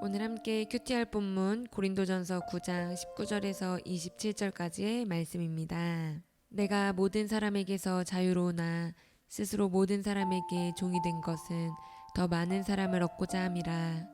오늘 함께 큐티할 본문 고린도전서 9장 19절에서 27절까지의 말씀입니다. 내가 모든 사람에게서 자유로우나 스스로 모든 사람에게 종이 된 것은 더 많은 사람을 얻고자 함이라.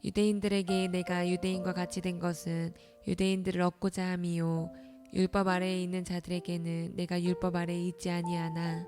유대인들에게 내가 유대인과 같이 된 것은 유대인들을 얻고자 함이요, 율법 아래에 있는 자들에게는 내가 율법 아래에 있지 아니하나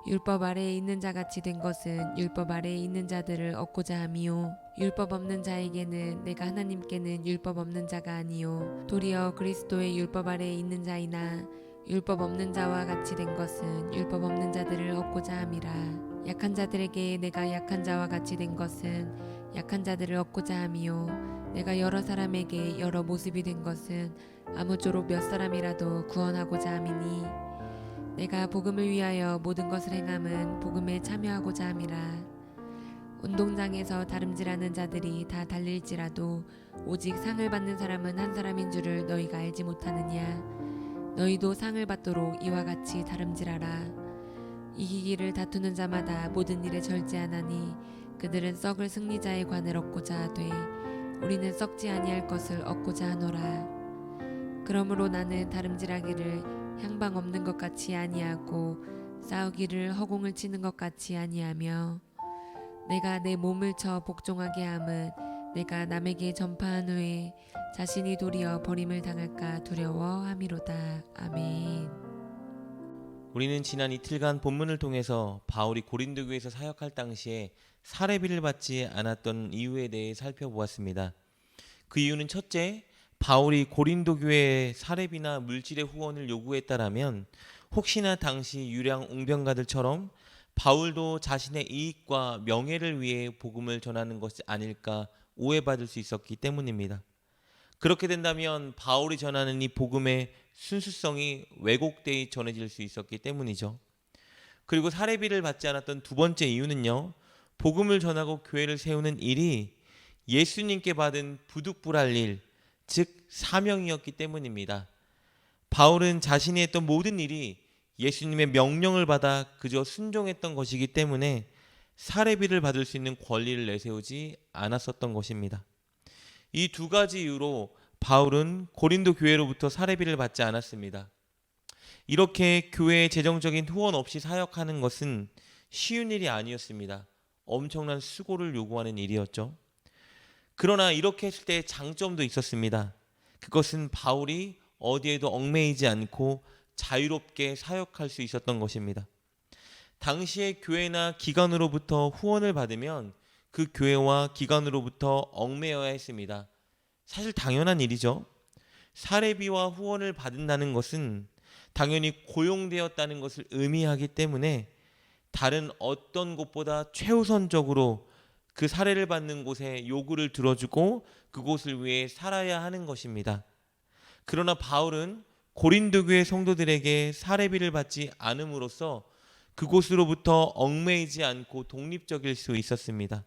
율법 아래에 있는 자같이 된 것은 율법 아래에 있는 자들을 얻고자 함이요, 율법 없는 자에게는 내가 하나님께는 율법 없는 자가 아니요 도리어 그리스도의 율법 아래에 있는 자이나 율법 없는 자와 같이 된 것은 율법 없는 자들을 얻고자 함이라. 약한 자들에게 내가 약한 자와 같이 된 것은 약한 자들을 얻고자 함이요, 내가 여러 사람에게 여러 모습이 된 것은 아무쪼록 몇 사람이라도 구원하고자 함이니 내가 복음을 위하여 모든 것을 행함은 복음에 참여하고자 함이라. 운동장에서 다름질하는 자들이 다 달릴지라도 오직 상을 받는 사람은 한 사람인 줄을 너희가 알지 못하느냐. 너희도 상을 받도록 이와 같이 다름질하라. 이기기를 다투는 자마다 모든 일에 절제하나니 그들은 썩을 승리자의 관을 얻고자 하되 우리는 썩지 아니할 것을 얻고자 하노라. 그러므로 나는 다름질하기를 향방 없는 것 같이 아니하고 싸우기를 허공을 치는 것 같이 아니하며 내가 내 몸을 쳐 복종하게 함은 내가 남에게 전파한 후에 자신이 도리어 버림을 당할까 두려워함이로다. 아멘. 우리는 지난 이틀간 본문을 통해서 바울이 고린도 교회에서 사역할 당시에 사례비를 받지 않았던 이유에 대해 살펴보았습니다. 그 이유는 첫째, 바울이 고린도 교회에 사례비나 물질의 후원을 요구했다라면 혹시나 당시 유량 웅변가들처럼 바울도 자신의 이익과 명예를 위해 복음을 전하는 것이 아닐까 오해받을 수 있었기 때문입니다. 그렇게 된다면 바울이 전하는 이 복음의 순수성이 왜곡되어 전해질 수 있었기 때문이죠. 그리고 사례비를 받지 않았던 두 번째 이유는요, 복음을 전하고 교회를 세우는 일이 예수님께 받은 부득불할 일, 즉 사명이었기 때문입니다. 바울은 자신이 했던 모든 일이 예수님의 명령을 받아 그저 순종했던 것이기 때문에 사례비를 받을 수 있는 권리를 내세우지 않았었던 것입니다. 이 두 가지 이유로 바울은 고린도 교회로부터 사례비를 받지 않았습니다. 이렇게 교회의 재정적인 후원 없이 사역하는 것은 쉬운 일이 아니었습니다. 엄청난 수고를 요구하는 일이었죠. 그러나 이렇게 했을 때 장점도 있었습니다. 그것은 바울이 어디에도 얽매이지 않고 자유롭게 사역할 수 있었던 것입니다. 당시의 교회나 기관으로부터 후원을 받으면 그 교회와 기관으로부터 얽매여야 했습니다. 사실 당연한 일이죠. 사례비와 후원을 받는다는 것은 당연히 고용되었다는 것을 의미하기 때문에 다른 어떤 곳보다 최우선적으로 그 사례를 받는 곳에 요구를 들어주고 그곳을 위해 살아야 하는 것입니다. 그러나 바울은 고린도 교회 성도들에게 사례비를 받지 않음으로써 그곳으로부터 얽매이지 않고 독립적일 수 있었습니다.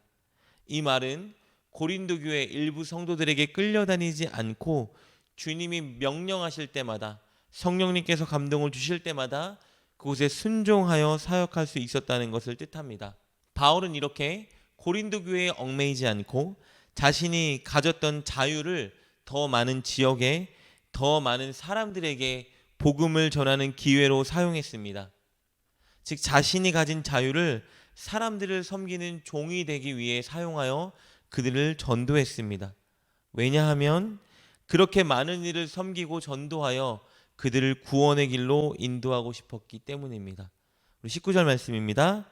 이 말은 고린도 교회 일부 성도들에게 끌려다니지 않고 주님이 명령하실 때마다, 성령님께서 감동을 주실 때마다 그곳에 순종하여 사역할 수 있었다는 것을 뜻합니다. 바울은 이렇게 고린도 교회에 얽매이지 않고 자신이 가졌던 자유를 더 많은 지역에, 더 많은 사람들에게 복음을 전하는 기회로 사용했습니다. 즉 자신이 가진 자유를 사람들을 섬기는 종이 되기 위해 사용하여 그들을 전도했습니다. 왜냐하면 그렇게 많은 이를 섬기고 전도하여 그들을 구원의 길로 인도하고 싶었기 때문입니다. 우리 19절 말씀입니다.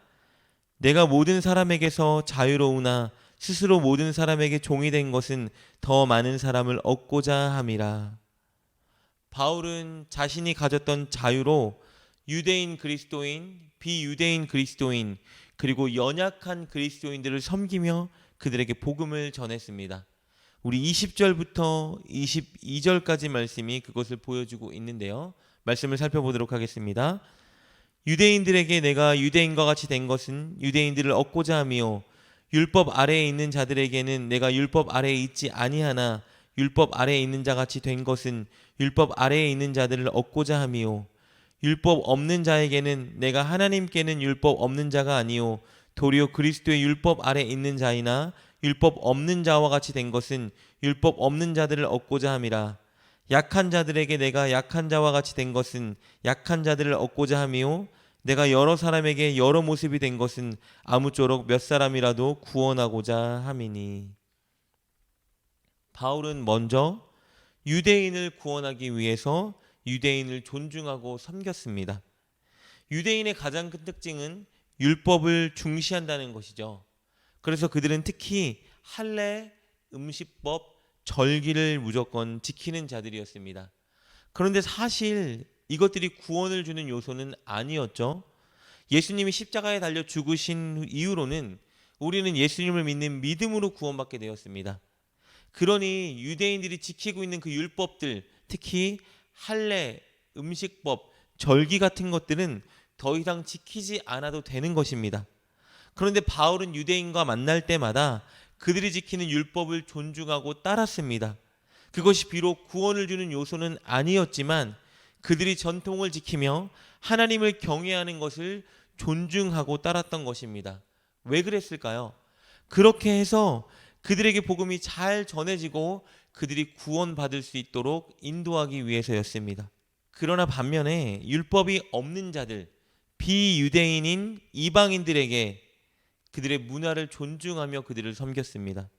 내가 모든 사람에게서 자유로우나 스스로 모든 사람에게 종이 된 것은 더 많은 사람을 얻고자 함이라. 바울은 자신이 가졌던 자유로 유대인 그리스도인, 비유대인 그리스도인, 그리고 연약한 그리스도인들을 섬기며 그들에게 복음을 전했습니다. 우리 20절부터 22절까지 말씀이 그것을 보여주고 있는데요. 말씀을 살펴보도록 하겠습니다. 유대인들에게 내가 유대인과 같이 된 것은 유대인들을 얻고자 함이요, 율법 아래에 있는 자들에게는 내가 율법 아래에 있지 아니하나 율법 아래에 있는 자같이 된 것은 율법 아래에 있는 자들을 얻고자 함이요, 율법 없는 자에게는 내가 하나님께는 율법 없는 자가 아니요 도리어 그리스도의 율법 아래에 있는 자이나 율법 없는 자와 같이 된 것은 율법 없는 자들을 얻고자 함이라. 약한 자들에게 내가 약한 자와 같이 된 것은 약한 자들을 얻고자 함이요 내가 여러 사람에게 여러 모습이 된 것은 아무쪼록 몇 사람이라도 구원하고자 함이니. 바울은 먼저 유대인을 구원하기 위해서 유대인을 존중하고 섬겼습니다. 유대인의 가장 큰 특징은 율법을 중시한다는 것이죠. 그래서 그들은 특히 할례, 음식법, 절기를 무조건 지키는 자들이었습니다. 그런데 사실 이것들이 구원을 주는 요소는 아니었죠. 예수님이 십자가에 달려 죽으신 이후로는 우리는 예수님을 믿는 믿음으로 구원받게 되었습니다. 그러니 유대인들이 지키고 있는 그 율법들, 특히 할례, 음식법, 절기 같은 것들은 더 이상 지키지 않아도 되는 것입니다. 그런데 바울은 유대인과 만날 때마다 그들이 지키는 율법을 존중하고 따랐습니다. 그것이 비록 구원을 주는 요소는 아니었지만 그들이 전통을 지키며 하나님을 경외하는 것을 존중하고 따랐던 것입니다. 왜 그랬을까요? 그렇게 해서 그들에게 복음이 잘 전해지고 그들이 구원받을 수 있도록 인도하기 위해서였습니다. 그러나 반면에 율법이 없는 자들, 비유대인인 이방인들에게 그들의 문화를 존중하며 그들을 섬겼습니다.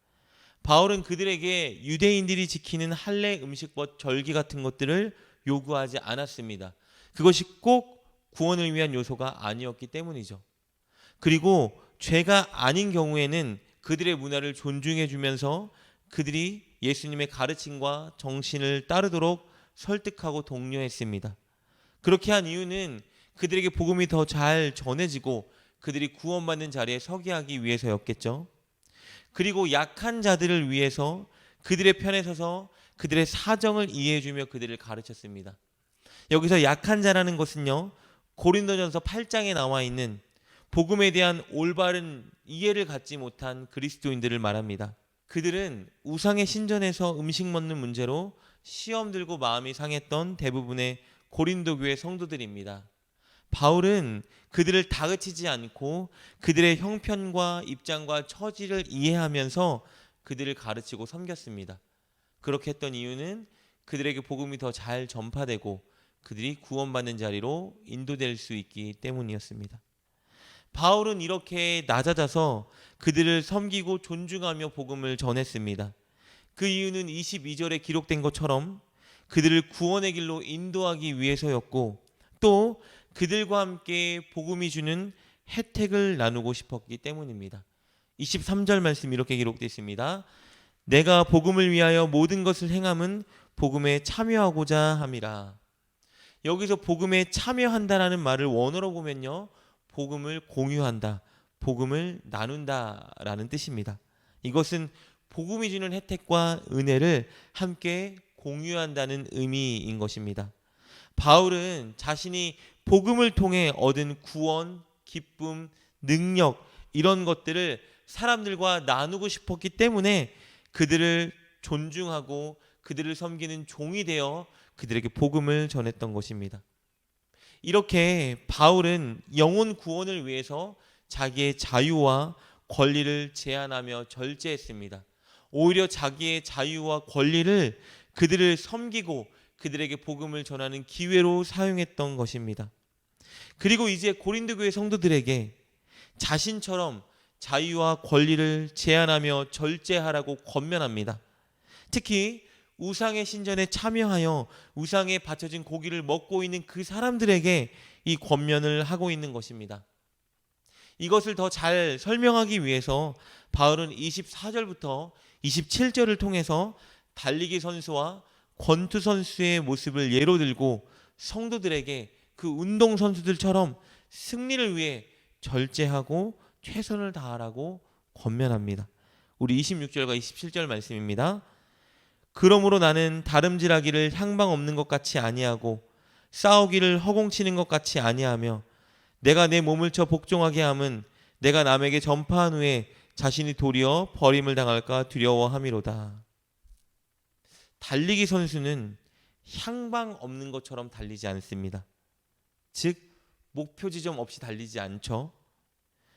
바울은 그들에게 유대인들이 지키는 할례, 음식법, 절기 같은 것들을 요구하지 않았습니다. 그것이 꼭 구원을 위한 요소가 아니었기 때문이죠. 그리고 죄가 아닌 경우에는 그들의 문화를 존중해 주면서 그들이 예수님의 가르침과 정신을 따르도록 설득하고 독려했습니다. 그렇게 한 이유는 그들에게 복음이 더 잘 전해지고 그들이 구원받는 자리에 서게 하기 위해서였겠죠. 그리고 약한 자들을 위해서 그들의 편에 서서 그들의 사정을 이해해주며 그들을 가르쳤습니다. 여기서 약한 자라는 것은요, 고린도전서 8장에 나와 있는 복음에 대한 올바른 이해를 갖지 못한 그리스도인들을 말합니다. 그들은 우상의 신전에서 음식 먹는 문제로 시험 들고 마음이 상했던 대부분의 고린도 교회 성도들입니다. 바울은 그들을 다그치지 않고 그들의 형편과 입장과 처지를 이해하면서 그들을 가르치고 섬겼습니다. 그렇게 했던 이유는 그들에게 복음이 더 잘 전파되고 그들이 구원받는 자리로 인도될 수 있기 때문이었습니다. 바울은 이렇게 낮아져서 그들을 섬기고 존중하며 복음을 전했습니다. 그 이유는 22절에 기록된 것처럼 그들을 구원의 길로 인도하기 위해서였고 또 그들과 함께 복음이 주는 혜택을 나누고 싶었기 때문입니다. 23절 말씀 이렇게 기록되어 있습니다. 내가 복음을 위하여 모든 것을 행함은 복음에 참여하고자 함이라. 여기서 복음에 참여한다라는 말을 원어로 보면요, 복음을 공유한다, 복음을 나눈다라는 뜻입니다. 이것은 복음이 주는 혜택과 은혜를 함께 공유한다는 의미인 것입니다. 바울은 자신이 복음을 통해 얻은 구원, 기쁨, 능력 이런 것들을 사람들과 나누고 싶었기 때문에 그들을 존중하고 그들을 섬기는 종이 되어 그들에게 복음을 전했던 것입니다. 이렇게 바울은 영혼 구원을 위해서 자기의 자유와 권리를 제한하며 절제했습니다. 오히려 자기의 자유와 권리를 그들을 섬기고 그들에게 복음을 전하는 기회로 사용했던 것입니다. 그리고 이제 고린도 교회 성도들에게 자신처럼 자유와 권리를 제한하며 절제하라고 권면합니다. 특히 우상의 신전에 참여하여 우상에 바쳐진 고기를 먹고 있는 그 사람들에게 이 권면을 하고 있는 것입니다. 이것을 더 잘 설명하기 위해서 바울은 24절부터 27절을 통해서 달리기 선수와 권투 선수의 모습을 예로 들고 성도들에게 그 운동 선수들처럼 승리를 위해 절제하고 최선을 다하라고 권면합니다. 우리 26절과 27절 말씀입니다. 그러므로 나는 다름질하기를 향방 없는 것 같이 아니하고 싸우기를 허공치는 것 같이 아니하며 내가 내 몸을 쳐 복종하게 함은 내가 남에게 전파한 후에 자신이 도리어 버림을 당할까 두려워함이로다. 달리기 선수는 향방 없는 것처럼 달리지 않습니다. 즉 목표 지점 없이 달리지 않죠.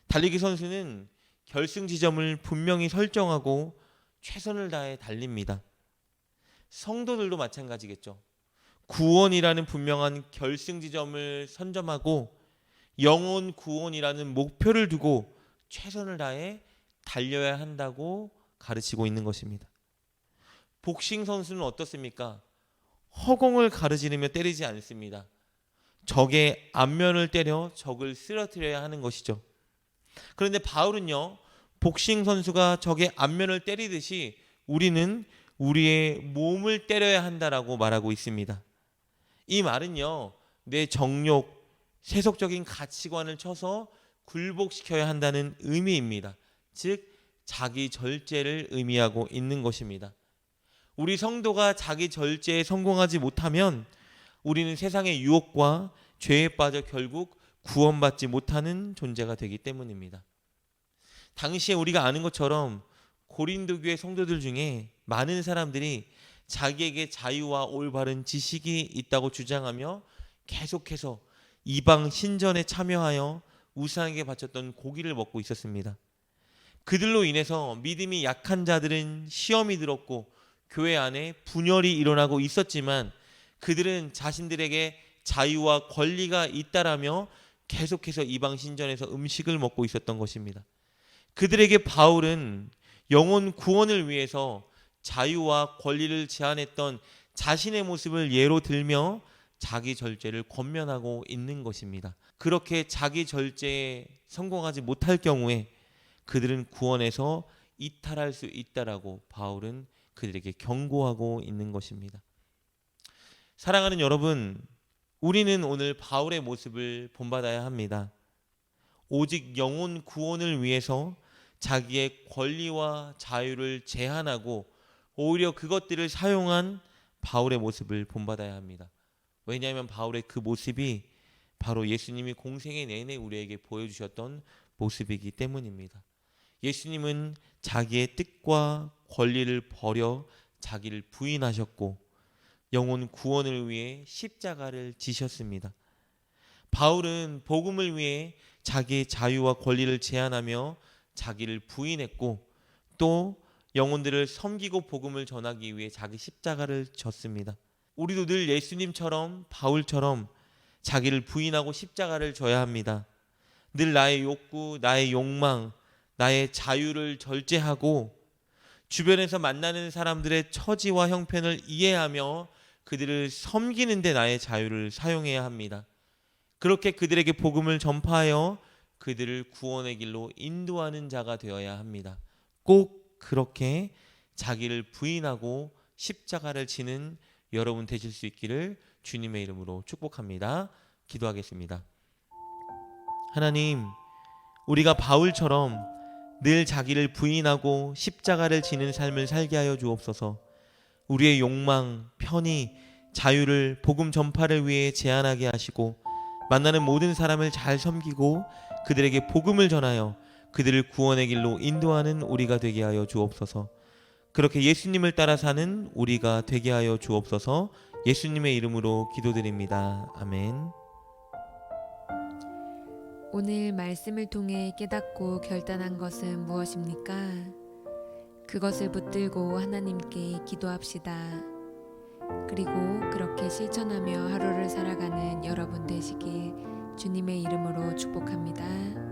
달리기 선수는 결승 지점을 분명히 설정하고 최선을 다해 달립니다. 성도들도 마찬가지겠죠. 구원이라는 분명한 결승 지점을 선점하고 영혼 구원이라는 목표를 두고 최선을 다해 달려야 한다고 가르치고 있는 것입니다. 복싱 선수는 어떻습니까? 허공을 가르지르며 때리지 않습니다. 적의 앞면을 때려 적을 쓰러뜨려야 하는 것이죠. 그런데 바울은요, 복싱 선수가 적의 앞면을 때리듯이 우리는 우리의 몸을 때려야 한다라고 말하고 있습니다. 이 말은요, 내 정욕, 세속적인 가치관을 쳐서 굴복시켜야 한다는 의미입니다. 즉 자기 절제를 의미하고 있는 것입니다. 우리 성도가 자기 절제에 성공하지 못하면 우리는 세상의 유혹과 죄에 빠져 결국 구원받지 못하는 존재가 되기 때문입니다. 당시에 우리가 아는 것처럼 고린도 교회 성도들 중에 많은 사람들이 자기에게 자유와 올바른 지식이 있다고 주장하며 계속해서 이방 신전에 참여하여 우상에게 바쳤던 고기를 먹고 있었습니다. 그들로 인해서 믿음이 약한 자들은 시험이 들었고 교회 안에 분열이 일어나고 있었지만 그들은 자신들에게 자유와 권리가 있다라며 계속해서 이방 신전에서 음식을 먹고 있었던 것입니다. 그들에게 바울은 영혼 구원을 위해서 자유와 권리를 제한했던 자신의 모습을 예로 들며 자기 절제를 권면하고 있는 것입니다. 그렇게 자기 절제에 성공하지 못할 경우에 그들은 구원에서 이탈할 수 있다라고 바울은 그들에게 경고하고 있는 것입니다. 사랑하는 여러분, 우리는 오늘 바울의 모습을 본받아야 합니다. 오직 영혼 구원을 위해서 자기의 권리와 자유를 제한하고 오히려 그것들을 사용한 바울의 모습을 본받아야 합니다. 왜냐하면 바울의 그 모습이 바로 예수님이 공생애 내내 우리에게 보여주셨던 모습이기 때문입니다. 예수님은 자기의 뜻과 권리를 버려 자기를 부인하셨고 영혼 구원을 위해 십자가를 지셨습니다. 바울은 복음을 위해 자기의 자유와 권리를 제한하며 자기를 부인했고 또 영혼들을 섬기고 복음을 전하기 위해 자기 십자가를 졌습니다. 우리도 늘 예수님처럼 바울처럼 자기를 부인하고 십자가를 져야 합니다. 늘 나의 욕구, 나의 욕망, 나의 자유를 절제하고 주변에서 만나는 사람들의 처지와 형편을 이해하며 그들을 섬기는 데 나의 자유를 사용해야 합니다. 그렇게 그들에게 복음을 전파하여 그들을 구원의 길로 인도하는 자가 되어야 합니다. 꼭 그렇게 자기를 부인하고 십자가를 지는 여러분 되실 수 있기를 주님의 이름으로 축복합니다. 기도하겠습니다. 하나님, 우리가 바울처럼 늘 자기를 부인하고 십자가를 지는 삶을 살게 하여 주옵소서. 우리의 욕망, 편의, 자유를 복음 전파를 위해 제한하게 하시고 만나는 모든 사람을 잘 섬기고 그들에게 복음을 전하여 그들을 구원의 길로 인도하는 우리가 되게 하여 주옵소서. 그렇게 예수님을 따라 사는 우리가 되게 하여 주옵소서. 예수님의 이름으로 기도드립니다. 아멘. 오늘 말씀을 통해 깨닫고 결단한 것은 무엇입니까? 그것을 붙들고 하나님께 기도합시다. 그리고 그렇게 실천하며 하루를 살아가는 여러분 되시길 주님의 이름으로 축복합니다.